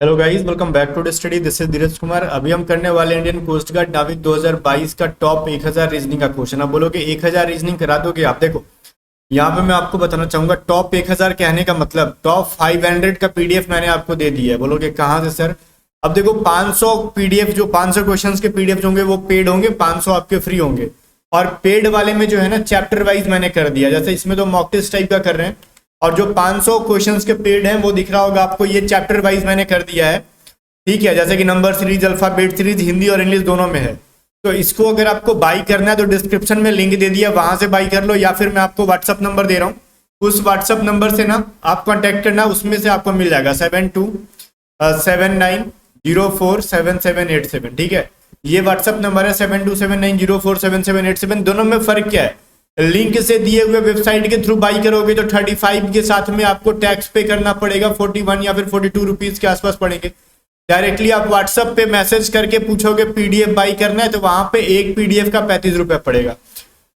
Hello guys, welcome back to the study. This is Dheeraj Kumar. अभी हम करने वाले इंडियन कोस्ट गार्ड नाविक 2022 का टॉप 1000 रीजनिंग का क्वेश्चन। आप बोलोगे 1000 रीजनिंग करा दोगे आप? देखो यहाँ पे मैं आपको बताना चाहूंगा टॉप 1000 कहने का मतलब टॉप 500 का पीडीएफ मैंने आपको दे दिया है। बोलोगे कहाँ से सर? अब देखो 500 पीडीएफ, जो 500 क्वेश्चंस के पीडीएफ होंगे वो पेड होंगे, 500 आपके फ्री होंगे। और पेड वाले में जो है ना चैप्टर वाइज मैंने कर दिया, जैसे इसमें तो मॉक टेस्ट टाइप का कर रहे हैं। और जो 500 क्वेश्चंस के पेड हैं वो दिख रहा होगा आपको, ये चैप्टर वाइज मैंने कर दिया है। ठीक है, जैसे कि number series, alphabet series, Hindi और इंग्लिश दोनों में है। तो इसको अगर आपको बाई करना है तो डिस्क्रिप्शन में लिंक दे दिया, वहां से बाई कर लो, या फिर मैं आपको व्हाट्सअप नंबर दे रहा हूँ, उस व्हाट्सअप नंबर से ना आप कांटेक्ट करना, उसमें से आपको मिल जाएगा 7279047787। ठीक है, ये व्हाट्सअप नंबर है 7279047787। दोनों में फर्क क्या है? लिंक से दिए हुए वेबसाइट के थ्रू बाई करोगे तो 35 के साथ में आपको टैक्स पे करना पड़ेगा, 41 या फिर 42 रुपीज के आसपास पड़ेंगे। डायरेक्टली आप व्हाट्सएप पे मैसेज करके पूछोगे पीडीएफ बाई करना है तो वहां पे एक पीडीएफ का 35 रुपया पड़ेगा।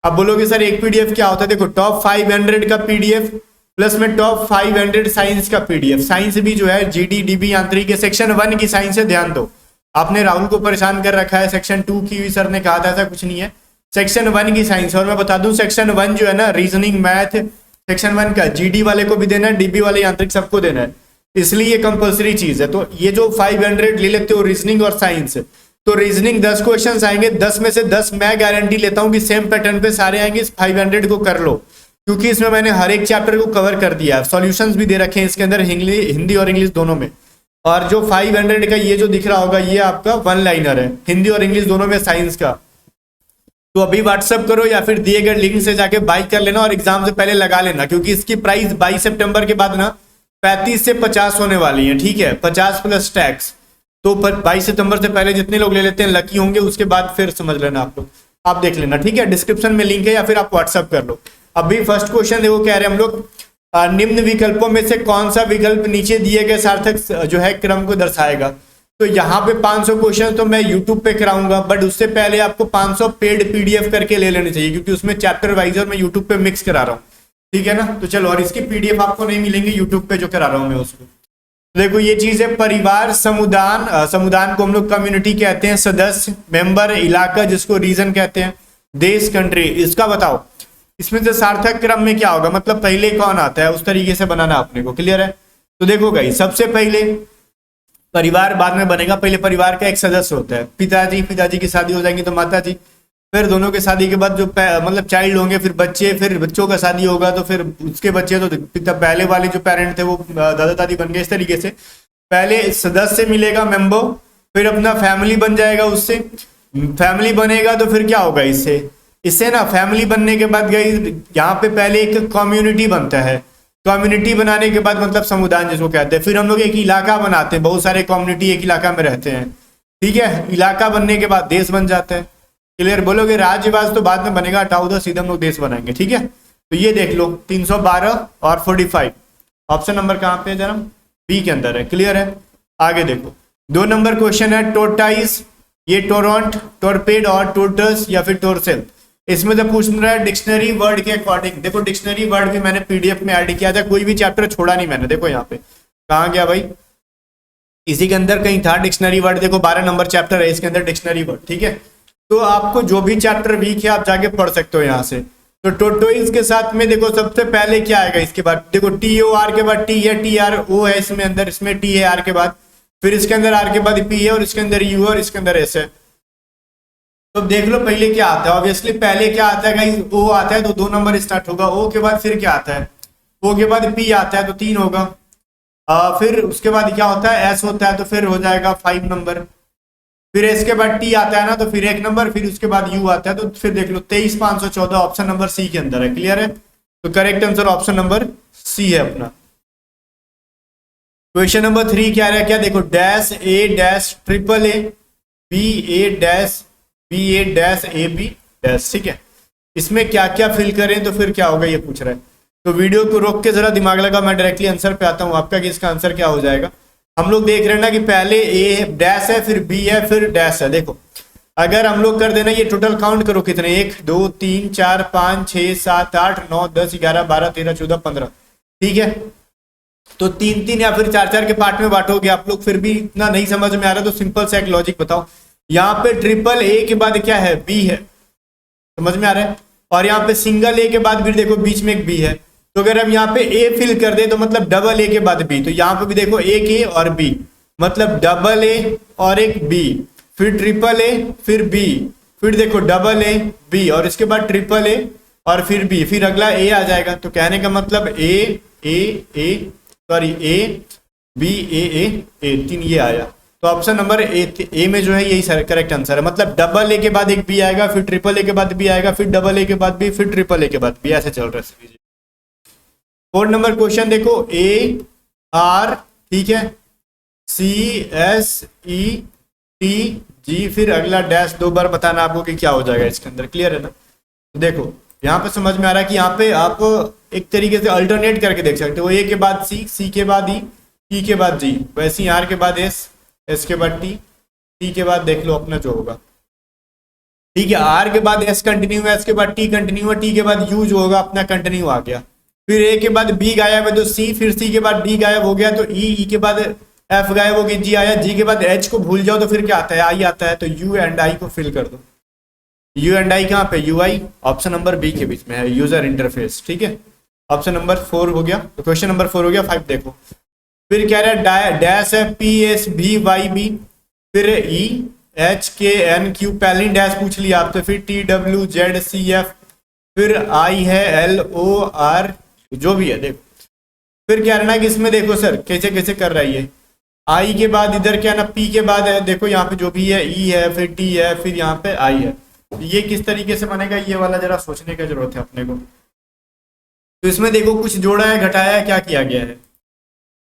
अब बोलोगे सर एक पीडीएफ क्या होता है? देखो टॉप 500 का पीडीएफ प्लस में टॉप 500 साइंस का पीडीएफ। साइंस भी जो है जीडी डीबी यांत्रिक के सेक्शन 1 की साइंस है, ध्यान दो। आपने राहुल को परेशान कर रखा है, सेक्शन 2 की सर ने कहा था, ऐसा कुछ नहीं है। सेक्शन 1 की साइंस। और मैं बता दूं सेक्शन 1 जो है ना रीजनिंग मैथ, सेक्शन 1 का जीडी वाले को भी देना है, डीबी वाले यांत्रिक सबको देना है, इसलिए ये कंपलसरी चीज है। तो ये जो 500 ले लेते हो रीजनिंग और साइंस, तो रीजनिंग 10 क्वेश्चन आएंगे, 10 में से 10 मैं गारंटी लेता हूं कि सेम पैटर्न पे सारे आएंगे। इस 500 को कर लो, क्योंकि इसमें मैंने हर एक चैप्टर को कवर कर दिया है। सॉल्यूशंस भी दे रखे हैं इसके अंदर, हिंदी और इंग्लिश दोनों में। और जो 500 का ये जो दिख रहा होगा, ये आपका 1 लाइनर है, हिंदी और इंग्लिश दोनों में साइंस का। तो अभी व्हाट्सअप करो या फिर दिए गए लिंक से जाके बाई कर लेना और एग्जाम से पहले लगा लेना, क्योंकि इसकी प्राइस 22 सितंबर के बाद ना 35 से 50 होने वाली है। ठीक है, 50 प्लस टैक्स। तो 22 सितंबर से पहले जितने लोग ले लेते हैं लकी होंगे, उसके बाद फिर समझ लेना आप लोग, आप देख लेना। ठीक है, डिस्क्रिप्शन में लिंक है या फिर आप व्हाट्सअप कर लो। अभी फर्स्ट क्वेश्चन देखो, कह रहे हैं हम लोग निम्न विकल्पों में से कौन सा विकल्प नीचे दिए गए सार्थक जो है क्रम को दर्शाएगा। तो यहाँ पे 500 क्वेश्चन तो मैं यूट्यूब पे कराऊंगा, बट उससे पहले आपको 500 पेड पीडीएफ करके ले लेने चाहिए, क्योंकि उसमें चैप्टर वाइज और मैं यूट्यूब पे मिक्स करा रहा हूँ। ठीक है ना, तो चलो। और इसकी पीडीएफ आपको नहीं मिलेंगे यूट्यूब पे जो करा रहा हूं मैं उसको। देखो ये चीज है परिवार, समुदान, समुदान को हम लोग कम्युनिटी कहते हैं, सदस्य, मेंबर, इलाका जिसको रीजन कहते हैं, देश, कंट्री। इसका बताओ इसमें से सार्थक क्रम में क्या होगा, मतलब पहले कौन आता है, उस तरीके से बनाना अपने को। क्लियर है? तो देखो गाइस, सबसे पहले परिवार बाद में बनेगा। पहले परिवार का एक सदस्य होता है, पिताजी, पिताजी की शादी हो जाएंगी तो माता जी, फिर दोनों के शादी के बाद जो मतलब चाइल्ड होंगे, फिर बच्चे, फिर बच्चों का शादी होगा तो फिर उसके बच्चे, तो पहले वाले जो पेरेंट थे वो दादा दादी बन गए। इस तरीके से पहले सदस्य मिलेगा, मेंबर, फिर अपना फैमिली बन जाएगा, उससे फैमिली बनेगा तो फिर क्या होगा, इससे इससे ना फैमिली बनने के बाद गई यहाँ पे पहले एक कम्युनिटी बनता है। कम्युनिटी बनाने के बाद मतलब समुदाय जिसको कहते हैं, फिर हम लोग एक इलाका बनाते हैं, बहुत सारे कम्युनिटी एक इलाका में रहते हैं। ठीक है, इलाका बनने के बाद देश बन जाता है। क्लियर? बोलोगे राज्यवास तो बाद में बनेगा, हटाओ दो, सीधा हम लोग देश बनाएंगे। ठीक है, तो ये देख लो 312 और 45 ऑप्शन नंबर कहाँ पे है जरा? बी के अंदर है। क्लियर है? आगे देखो 2 नंबर क्वेश्चन है, टोर्टाइस, ये टोरंट, टोरपेड और टोर्टस या फिर टोरसेल। इसमें तो पूछ रहा है डिक्शनरी वर्ड के अकॉर्डिंग। देखो डिक्शनरी वर्ड भी मैंने पीडीएफ में ऐड किया था, कोई भी चैप्टर छोड़ा नहीं मैंने। देखो यहाँ पे कहाँ गया भाई, इसी के अंदर कहीं था डिक्शनरी वर्ड। देखो 12 नंबर चैप्टर है, इसके अंदर डिक्शनरी वर्ड। ठीक है, तो आपको जो भी चैप्टर वीक है आप जाके पढ़ सकते हो यहाँ से। तो टोटोइज के साथ में देखो सबसे पहले क्या आएगा, इसके बाद देखो टी ओ आर के बाद टी है, टी आर ओ है इसमें अंदर, इसमें टी है आर के बाद, फिर इसके अंदर आर के बाद पी है, और इसके अंदर यू और इसके अंदर एस है। तो देख लो पहले क्या आता है। ऑब्वियसली पहले क्या आता है गाइस, ओ आता है तो 2 नंबर स्टार्ट होगा। ओ के बाद फिर क्या आता है, ओ के बाद पी आता है तो 3 होगा। फिर उसके बाद क्या होता है, एस होता है तो फिर हो जाएगा 5 नंबर। फिर इसके बाद टी आता है ना तो फिर 1 नंबर, फिर उसके बाद यू आता है तो फिर देख लो 23,514 ऑप्शन नंबर सी के अंदर है। क्लियर है? तो correct answer option number C है अपना। क्वेश्चन नंबर 3 क्या है, क्या देखो, dash A dash triple A B A dash B A dash A B dash. ठीक है, इसमें क्या क्या फिल करें तो फिर क्या होगा ये पूछ रहा है। तो वीडियो को रोक के जरा दिमाग लगा, मैं डायरेक्टली आंसर पे आता हूँ आपका कि इसका आंसर क्या हो जाएगा। हम लोग देख रहे हैं ना कि पहले ए डैश है, फिर बी है, फिर डैश है। देखो अगर हम लोग कर देना, ये टोटल काउंट करो कितने, 1 2 3 4 5 6 7 8 9 10 11 12 13 14 15। ठीक है, तो 3-3 या फिर 4-4 के पार्ट में बांटोगे आप लोग, फिर भी इतना नहीं समझ में आ रहा तो सिंपल सा एक लॉजिक बताओ। यहाँ पे ट्रिपल ए के बाद क्या है, बी है, समझ में आ रहा है। और यहाँ पे सिंगल ए के बाद भी देखो बीच में एक बी है, तो अगर हम यहाँ पे ए फिल कर दे तो मतलब डबल ए के बाद बी, तो यहाँ पे भी देखो एक ए और बी, मतलब डबल ए और एक बी, फिर ट्रिपल ए फिर बी, फिर देखो डबल ए बी और इसके बाद ट्रिपल ए और फिर बी, फिर अगला ए आ जाएगा। तो कहने का मतलब ए बी ए 3 ये आया। तो ऑप्शन नंबर ए में जो है यही करेक्ट आंसर है। मतलब डबल ए के बाद एक बी आएगा, फिर ट्रिपल ए के बाद बी आएगा, फिर डबल ए के बाद बी, फिर ट्रिपल ए के बाद बी, ऐसे चल रहा है। 4 नंबर क्वेश्चन देखो, ए आर, ठीक है, C S E T G, फिर अगला डैश 2 बार बताना आपको कि क्या हो जाएगा इसके अंदर। क्लियर है ना। तो देखो यहाँ पे समझ में आ रहा है कि यहाँ पे आप एक तरीके से अल्टरनेट करके देख सकते हो, ए के बाद सी के बाद ई के बाद जी, वैसे ही आर के बाद एस के बाद टी के बाद देख लो अपना जो होगा। ठीक है, आर के बाद एस कंटिन्यू है, एस के बाद टी कंटिन्यू है, टी के बाद यू जो होगा अपना कंटिन्यू आ गया, फिर ए के बाद बी गायब है तो सी, फिर सी के बाद डी गायब हो गया तो ई के बाद एफ गायब हो गई, जी आया, जी के बाद एच को भूल जाओ तो फिर क्या आता है, आई आता है, तो यू एंड आई को फिल कर दो। यू एंड आई कहाँ पे, U I option number B के बीच में है, यूजर इंटरफेस। ठीक है, ऑप्शन नंबर 4 हो गया। तो क्वेश्चन नंबर 4 हो गया। 5 देखो, फिर कह रहा है डैश है P S B Y B, फिर E H K N Q, पहले डैश पूछ लिया आप, तो फिर T W Z C F, फिर आई है एल ओ आर, जो भी है देखो। फिर क्या रहना कि इसमें देखो सर कैसे कैसे कर रहा है ये, आई के बाद इधर क्या ना पी के बाद है, देखो यहाँ पे जो भी है ई है, फिर टी है, फिर यहाँ पे आई है, ये किस तरीके से बनेगा ये वाला जरा सोचने की जरूरत है अपने को। तो इसमें देखो कुछ जोड़ा है, घटाया है, क्या किया गया है,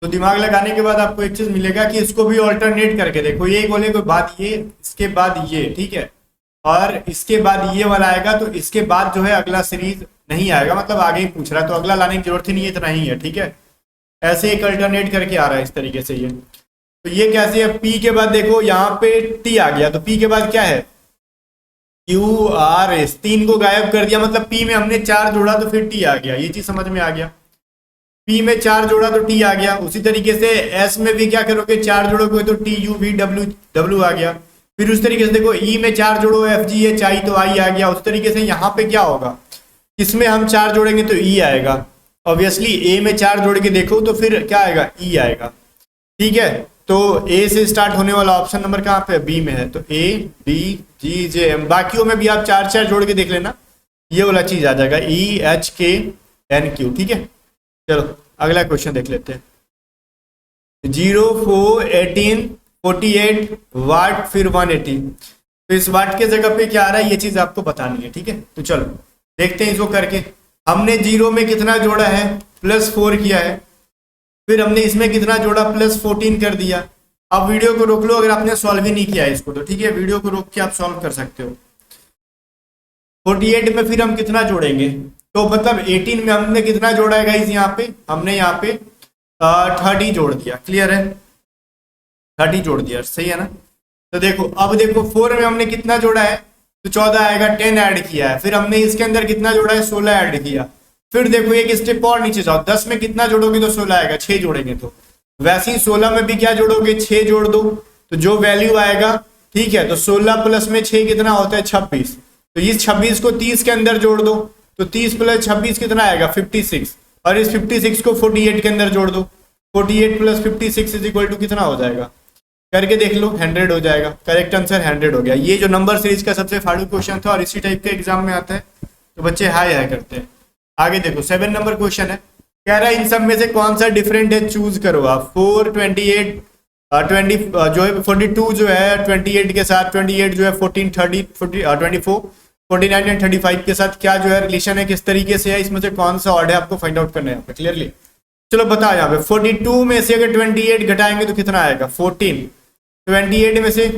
तो दिमाग लगाने के बाद आपको एक चीज मिलेगा कि इसको भी ऑल्टरनेट करके देखो, ये बोले कोई बात ये, इसके बाद ये, ठीक है, और इसके बाद ये वाला आएगा, तो इसके बाद जो है अगला सीरीज नहीं आएगा, मतलब आगे ही पूछ रहा है, तो अगला लाने की जरूरत ही नहीं है, इतना ही है। ठीक है, ऐसे एक अल्टरनेट करके आ रहा है इस तरीके से ये। तो ये कैसे है, पी के बाद देखो यहाँ पे टी आ गया, तो पी के बाद क्या है, क्यू आर एस, 3 को गायब कर दिया, मतलब पी में हमने 4 जोड़ा तो फिर टी आ गया, ये चीज समझ में आ गया। पी में 4 जोड़ा तो टी आ गया, उसी तरीके से एस में भी क्या करोगे, 4 जोड़ोगे तो टी यू वी डब्ल्यू आ गया, फिर उस तरीके से देखो ई में 4 जोड़ो एफ जी एच आई तो आई आ गया। उस तरीके से यहाँ पे क्या होगा, इसमें हम 4 जोड़ेंगे तो ई आएगा, ऑब्वियसली ए में 4 जोड़ के देखो तो फिर क्या आएगा, ई आएगा। ठीक है, तो ए से स्टार्ट होने वाला ऑप्शन नंबर कहाँ पे, बी में है, तो A B ji J M, बाकियों में भी आप 4 जोड़ के देख लेना, ये वाला चीज आ जाएगा, ई एच के एन क्यू। ठीक है, चलो अगला क्वेश्चन देख लेते हैं। 0 4 18 48 वाट, फिर 180, तो इस वाट के जगह पे क्या आ रहा है ये चीज आपको बतानी है। ठीक है, तो चलो देखते हैं इसको करके। हमने 0 में कितना जोड़ा है, +4 किया है, फिर हमने इसमें कितना जोड़ा, +14 कर दिया। अब वीडियो को रोक लो अगर आपने सॉल्व ही नहीं किया है इसको, तो ठीक है वीडियो को रोक के आप सॉल्व कर सकते हो। 48 में फिर हम कितना जोड़ेंगे, तो मतलब 18 में हमने कितना जोड़ा है गाइस, यहाँ पे हमने यहाँ पे 30 जोड़ दिया। क्लियर है, 30 जोड़ दिया, सही है ना। तो देखो अब देखो 4 में हमने कितना जोड़ा है, तो 14 आएगा, 10 ऐड किया है, फिर हमने इसके अंदर कितना जोड़ा है, 16 ऐड किया। फिर देखो एक स्टेप और नीचे जाओ, 10 में कितना जोड़ोगे तो 16 आएगा, 6 जोड़ेंगे तो वैसे ही 16 में भी क्या जोड़ोगे, 6 जोड़ दो, तो जो वैल्यू आएगा, ठीक है, तो 16 प्लस में 6 कितना होता है, 26, तो इस 26 को 30 के अंदर जोड़ दो, तो 30 प्लस 26 कितना आएगा, 56, और इस 56 को 48 के अंदर जोड़ दो, 48 प्लस 56 इज इक्वल टू कितना हो जाएगा, करके देख लो, 100 हो जाएगा। करेक्ट आंसर 100 हो गया। ये जो नंबर सीरीज का सबसे फाड़ू क्वेश्चन था और इसी टाइप के एग्जाम में आता है, तो बच्चे हाई हाई करते हैं। आगे देखो 7 नंबर क्वेश्चन है, कह रहा है इन सब में से कौन सा डिफरेंट है, चूज करो आप। 4 28 20 जो है 42 जो है 28 के साथ, 28 जो है 14 30 24 49 एंड 35 के साथ क्या जो है रिलेशन है, किस तरीके से है, इसमें से कौन सा ऑर्डर है आपको फाइंड आउट करना है यहाँ पे क्लियरली। चलो बताओ यहाँ पे 42 में से अगर 28 घटाएंगे तो कितना आएगा, 14, 28 में से,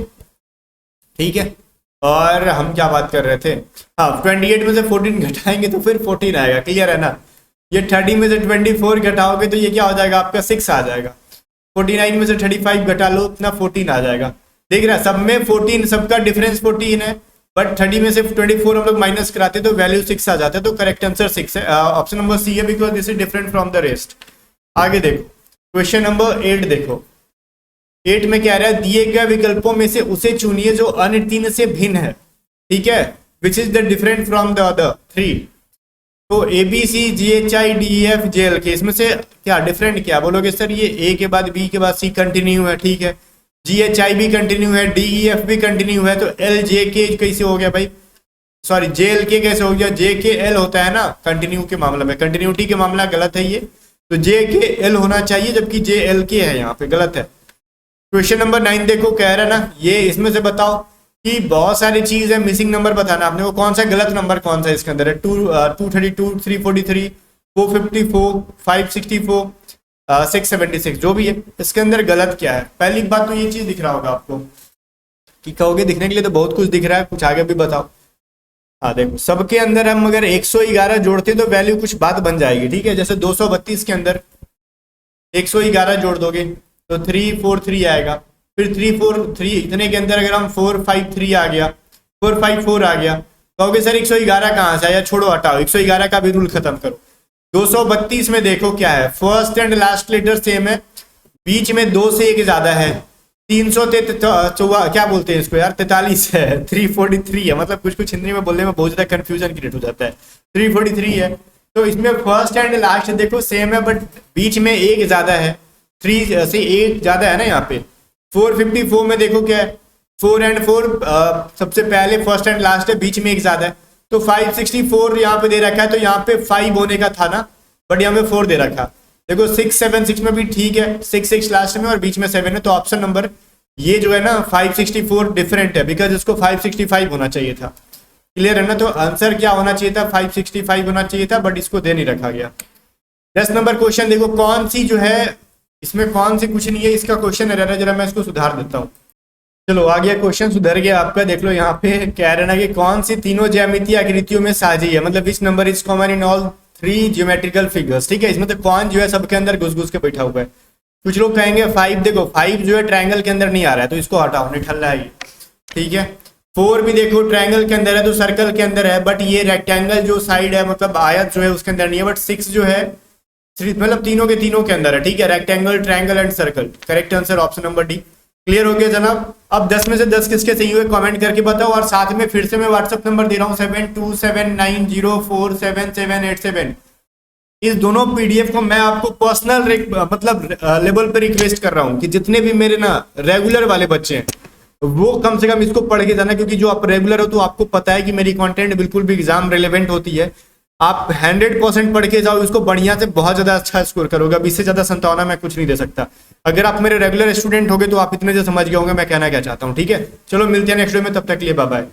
ठीक है, और हम क्या बात कर रहे थे, हाँ 28 में से 14 घटाएंगे तो फिर 14 आएगा। क्लियर है ना। ये 30 में से 24 घटाओगे तो ये क्या हो जाएगा आपका 6 आ जाएगा। 49 में से 35 घटा लो इतना 14 आ जाएगा। देख रहा है सब में 14, सबका डिफरेंस 14 है, बट 30 में से 24 हम लोग माइनस कराते तो वैल्यू 6 आ जाता है। तो करेक्ट आंसर 6 है, ऑप्शन नंबर सी है, because this is different from the rest. आगे देखो क्वेश्चन नंबर 8 देखो, 8 में क्या रहा है, दिए गए विकल्पों में से उसे चुनिए जो अन्य 3 से भिन्न है, ठीक है, which is the different from the other 3। तो A B C G H I D E F J L K, इसमें से क्या डिफरेंट, क्या बोलोगे सर, ये ए के बाद बी के बाद सी कंटिन्यू है, ठीक है, जी एच आई भी कंटिन्यू है, डी ई एफ भी कंटिन्यू है, तो एल जे के कैसे हो गया भाई, सॉरी जे एल के कैसे हो गया, जे के एल होता है ना कंटिन्यू के मामले में, कंटिन्यूटी के मामला गलत है ये, तो जे के एल होना चाहिए जबकि जे एल के है, यहाँ पे गलत है। क्वेश्चन नंबर 9 देखो, कह रहा है ना ये, इसमें से बताओ कि बहुत सारी चीज है, मिसिंग नंबर बताना आपने, वो कौन सा गलत नंबर कौन सा इसके अंदर है, 232 343 454 564 676 जो भी है, इसके अंदर गलत क्या है। पहली बात तो ये चीज दिख रहा होगा आपको कि कहोगे दिखने के लिए तो बहुत कुछ दिख रहा है, कुछ आगे भी बताओ। हाँ देखो, सबके अंदर हम अगर 111 जोड़ते तो वैल्यू कुछ बात बन जाएगी, ठीक है, जैसे 232 के अंदर 111 जोड़ दोगे तो 343 आएगा, फिर 343 इतने के अंदर अगर हम 453 आ गया, 454 आ गया, कहोगे सर 111 कहाँ से आया, छोड़ो हटाओ, 111 का भी रूल खत्म करो। 232 में देखो क्या है, first and last letter same है, बीच में 2 से 1 ज्यादा है, 300 क्या बोलते हैं इसको यार, 43 है, 343 है, मतलब कुछ कुछ हिंदी में बोलने में बहुत ज्यादा कंफ्यूजन क्रिएट हो जाता है, 343 है, तो इसमें फर्स्ट एंड लास्ट देखो सेम है, बट बीच में 1 ज्यादा है, 3 से 1 ज्यादा है ना यहाँ पे। 454 में देखो क्या है, 4 एंड 4 सबसे पहले फर्स्ट एंड लास्ट है, बीच में 1 ज्यादा है, तो 564 यहाँ पे दे रखा है, तो यहाँ पे 5 होने का था ना, बट यहाँ पे 4 दे रखा। देखो 676 में भी ठीक है, 66 लास्ट में और बीच में 7 है, तो ऑप्शन नंबर ये जो है ना 564 डिफरेंट है, बिकॉज इसको 565 होना चाहिए था। क्लियर है ना, तो आंसर क्या होना चाहिए था, 565 होना चाहिए था, बट इसको दे नहीं रखा गया। 10 नंबर क्वेश्चन देखो, कौन सी जो है इसमें कौन सी कुछ नहीं है, इसका क्वेश्चन एरर है, जरा मैं इसको सुधार देता हूँ। चलो आ गया, क्वेश्चन सुधर गया आपका, देख लो यहाँ पे कह रहे ना कि कौन सी तीनों ज्यामितीय आकृतियों में साझी है, मतलब which number is common in all 3 geometrical figures, ठीक है, इसमें तो कौन जो है सबके अंदर घुस घुस के बैठा हुआ है। कुछ लोग कहेंगे 5, देखो 5 जो है ट्रायंगल के अंदर नहीं आ रहा है, तो इसको हटाओ, निठल्ला है ये, ठीक है। 4 भी देखो ट्रायंगल के अंदर है, तो सर्कल के अंदर है, बट ये रेक्टेंगल जो साइड है, मतलब आयत जो है उसके अंदर नहीं है, बट 6 जो है मतलब तीनों के अंदर है, ठीक है, rectangle triangle and circle. Correct answer option number D. Clear हो गया जनाब। अब 10 में से 10 किसके सही हुए कमेंट करके बताओ, और साथ में फिर से मैं व्हाट्सएप नंबर दे रहा हूँ 7279047787। इस दोनों पीडीएफ को मैं आपको पर्सनल मतलब लेवल पे रिक्वेस्ट कर रहा हूँ कि जितने भी मेरे ना रेगुलर वाले बच्चे हैं वो कम से कम इसको पढ़ के जाना, क्योंकि जो आप रेगुलर हो तो आपको पता है कि मेरी कंटेंट बिल्कुल भी एग्जाम रिलेवेंट होती है। आप 100% पढ़ के जाओ इसको, बढ़िया से बहुत ज्यादा अच्छा स्कोर करोगे। अब इससे ज्यादा संतावना मैं कुछ नहीं दे सकता। अगर आप मेरे रेगुलर स्टूडेंट होगे तो आप इतने से समझ गए होंगे मैं कहना क्या चाहता हूँ। ठीक है, चलो मिलते हैं नेक्स्ट वीडियो में, तब तक के लिए बाय बाय।